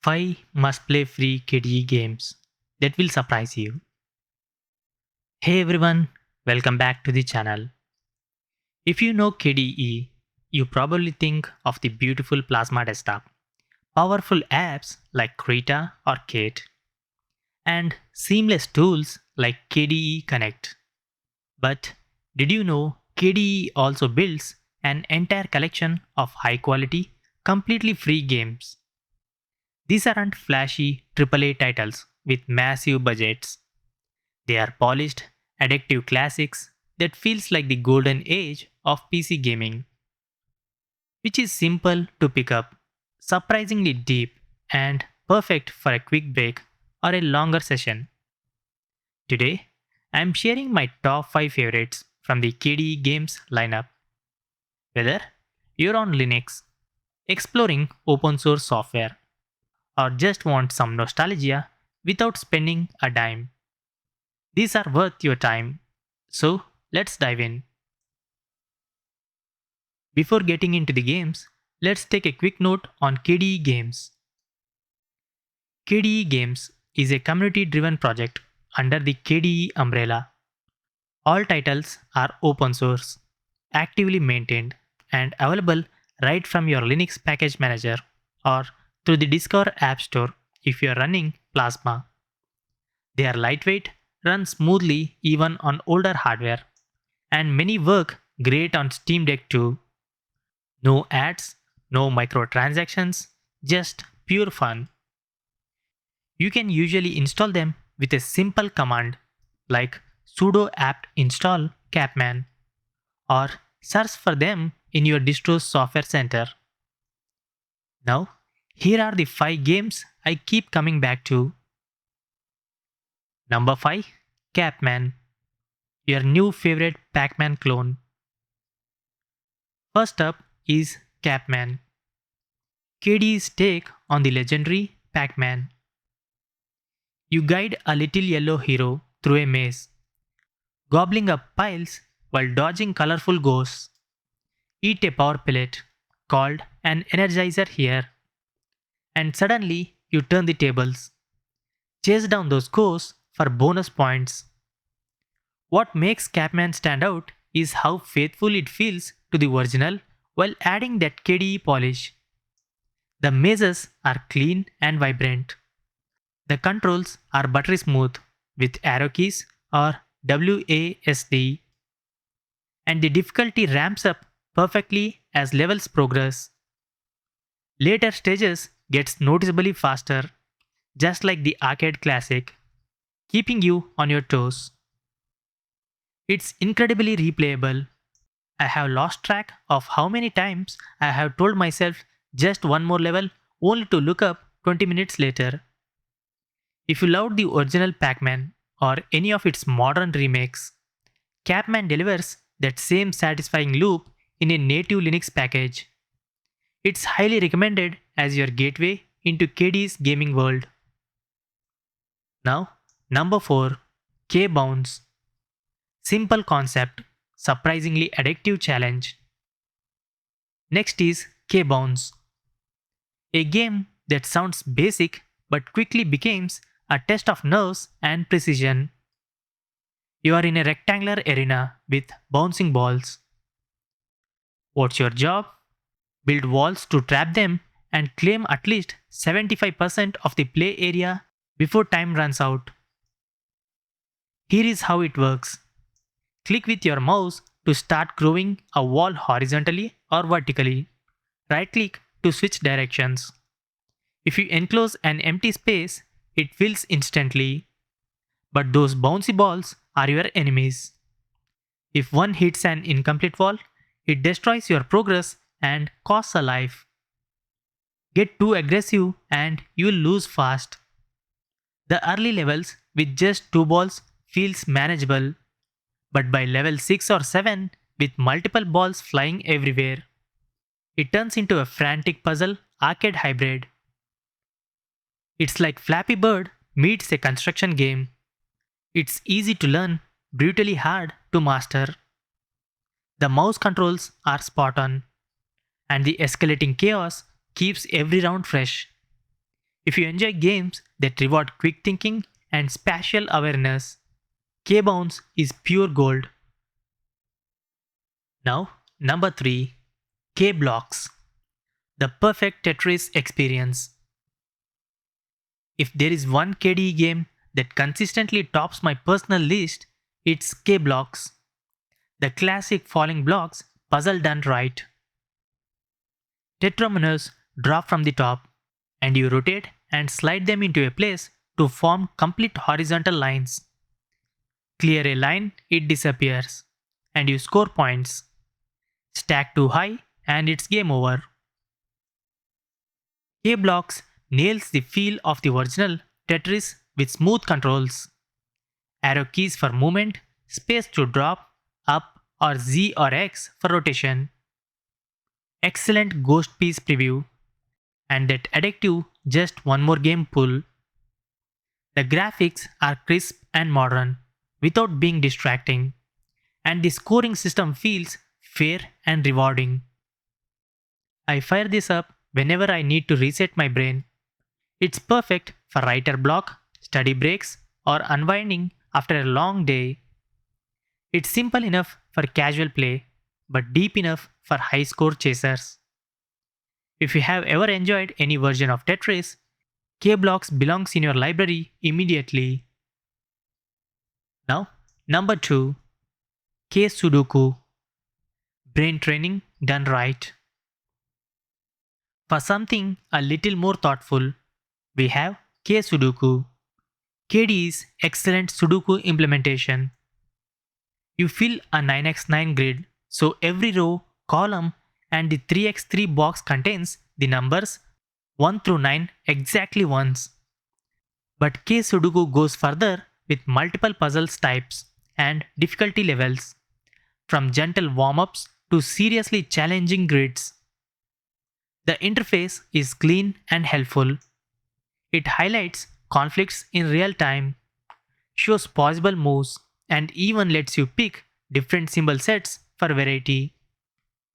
5 must-play free KDE games that will surprise you. Hey everyone, welcome back to the channel. If you know KDE, you probably think of the beautiful Plasma desktop, powerful apps like Krita or Cadet, and seamless tools like KDE Connect. But did you know KDE also builds an entire collection of high-quality, completely free games? These aren't flashy AAA titles with massive budgets. They are polished, addictive classics that feels like the golden age of PC gaming, which is simple to pick up, surprisingly deep, and perfect for a quick break or a longer session. Today, I am sharing my top 5 favorites from the KDE Games lineup. Whether you're on Linux, exploring open source software, or just want some nostalgia without spending a dime, these are worth your time. So let's dive in. Before getting into the games, let's take a quick note on KDE Games. KDE Games is a community-driven project under the KDE umbrella. All titles are open source, actively maintained, and available right from your Linux package manager or through the Discover App Store if you are running Plasma. They are lightweight, run smoothly even on older hardware, and many work great on Steam Deck too. No ads, no microtransactions, just pure fun. You can usually install them with a simple command like sudo apt install PacMan or search for them in your distro's software center. Now, here are the 5 games I keep coming back to. Number 5, PacMan, your new favorite PacMan clone. First up is PacMan, KDE's take on the legendary PacMan. You guide a little yellow hero through a maze, gobbling up piles while dodging colorful ghosts. Eat a power pellet, called an energizer here, and suddenly you turn the tables. Chase down those ghosts for bonus points. What makes PacMan stand out is how faithful it feels to the original while adding that KDE polish. The mazes are clean and vibrant. The controls are buttery smooth with arrow keys or WASD, and the difficulty ramps up perfectly as levels progress. Later stages gets noticeably faster, just like the arcade classic, keeping you on your toes. It's incredibly replayable. I have lost track of how many times I have told myself just one more level only to look up 20 minutes later. If you loved the original PacMan or any of its modern remakes, PacMan delivers that same satisfying loop in a native Linux package. It's highly recommended as your gateway into KDE's gaming world. Now, number 4, Kbounce. Simple concept, surprisingly addictive challenge. Next is Kbounce, a game that sounds basic but quickly becomes a test of nerves and precision. You are in a rectangular arena with bouncing balls. What's your job? Build walls to trap them and claim at least 75% of the play area before time runs out. Here is how it works. Click with your mouse to start growing a wall horizontally or vertically. Right click to switch directions. If you enclose an empty space, it fills instantly. But those bouncy balls are your enemies. If one hits an incomplete wall, it destroys your progress and costs a life. Get too aggressive and you'll lose fast. The early levels with just 2 balls feels manageable, but by level 6 or 7 with multiple balls flying everywhere, it turns into a frantic puzzle arcade hybrid. It's like Flappy Bird meets a construction game. It's easy to learn, brutally hard to master. The mouse controls are spot on, and the escalating chaos keeps every round fresh. If you enjoy games that reward quick thinking and spatial awareness, Kbounce is pure gold. Now, number 3, Kblocks, the perfect Tetris experience. If there is one KDE game that consistently tops my personal list, it's Kblocks, the classic falling blocks puzzle done right. Tetrominos drop from the top, and you rotate and slide them into a place to form complete horizontal lines. Clear a line, it disappears, and you score points. Stack too high, and it's game over. K-Blocks nails the feel of the original Tetris with smooth controls. Arrow keys for movement, space to drop, up or Z or X for rotation. Excellent ghost piece preview, and that addictive just one more game pull. The graphics are crisp and modern without being distracting, and the scoring system feels fair and rewarding. I fire this up whenever I need to reset my brain. It's perfect for writer block, study breaks, or unwinding after a long day. It's simple enough for casual play, but deep enough for high score chasers. If you have ever enjoyed any version of Tetris, K-Blocks belongs in your library immediately. Now, number 2, Suduku. Brain training done right. For something a little more thoughtful, we have Suduku, KDE's excellent Sudoku implementation. You fill a 9x9 grid, so every row, column, and the 3x3 box contains the numbers 1 through 9 exactly once. But Sudoku goes further with multiple puzzles types and difficulty levels, from gentle warm-ups to seriously challenging grids. The interface is clean and helpful. It highlights conflicts in real time, shows possible moves, and even lets you pick different symbol sets for variety.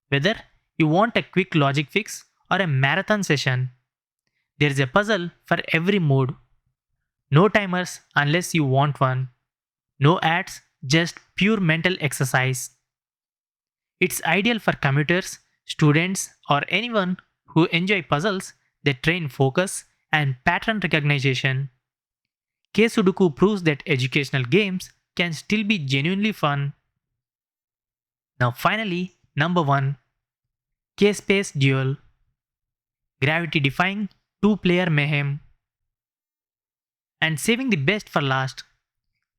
Whether you want a quick logic fix or a marathon session, there is a puzzle for every mood. No timers unless you want one. No ads, just pure mental exercise. It's ideal for commuters, students, or anyone who enjoy puzzles that train focus and pattern recognition. Sudoku proves that educational games can still be genuinely fun. Now finally, number 1, Kspace Duel. Gravity-defying 2-player mayhem. And saving the best for last,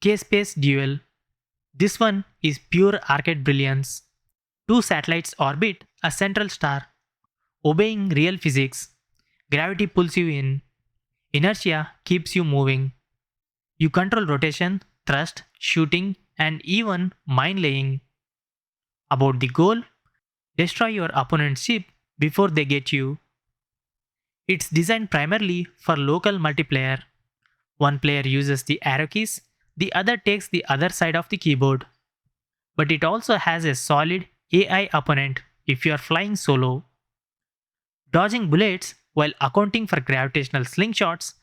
Kspace Duel. This one is pure arcade brilliance. 2 satellites orbit a central star, obeying real physics. Gravity pulls you in. Inertia keeps you moving. You control rotation, thrust, shooting, and even mine laying. About the goal, destroy your opponent's ship before they get you. It's designed primarily for local multiplayer. One player uses the arrow keys, the other takes the other side of the keyboard. But it also has a solid AI opponent if you are flying solo. Dodging bullets while accounting for gravitational slingshots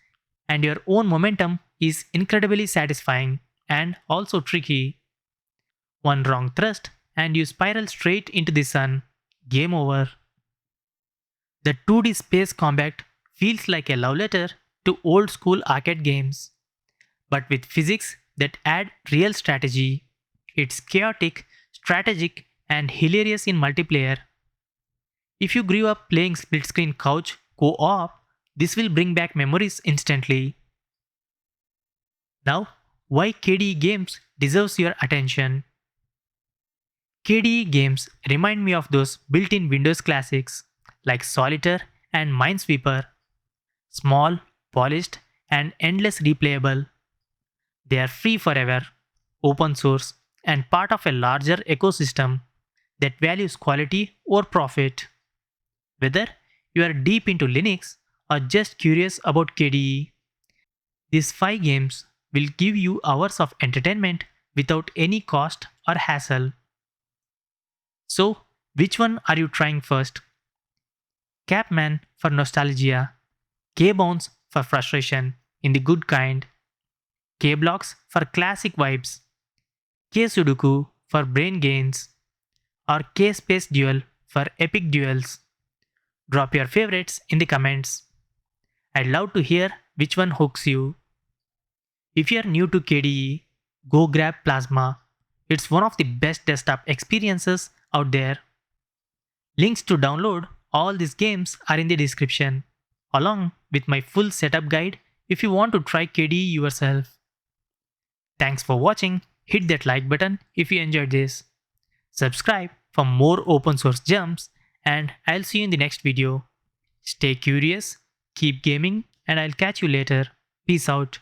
and your own momentum is incredibly satisfying and also tricky. One wrong thrust and you spiral straight into the sun. Game over. The 2D space combat feels like a love letter to old school arcade games, but with physics that add real strategy. It's chaotic, strategic, and hilarious in multiplayer. If you grew up playing split screen couch co-op, this will bring back memories instantly. Now, why KDE Games deserves your attention? KDE Games remind me of those built-in Windows classics like Solitaire and Minesweeper. Small, polished, and endless replayable. They are free forever, open source, and part of a larger ecosystem that values quality or profit. Whether you are deep into Linux or just curious about KDE, these 5 games will give you hours of entertainment without any cost or hassle. So, which one are you trying first? PacMan for nostalgia, Kbounce for frustration in the good kind, Kblocks for classic vibes, Suduku for brain gains, or Kspace Duel for epic duels. Drop your favorites in the comments. I'd love to hear which one hooks you. If you're new to KDE, go grab Plasma. It's one of the best desktop experiences out there. Links to download all these games are in the description, along with my full setup guide if you want to try KDE yourself. Thanks for watching. Hit that like button if you enjoyed this. Subscribe for more open source gems, and I'll see you in the next video. Stay curious, keep gaming, and I'll catch you later. Peace out.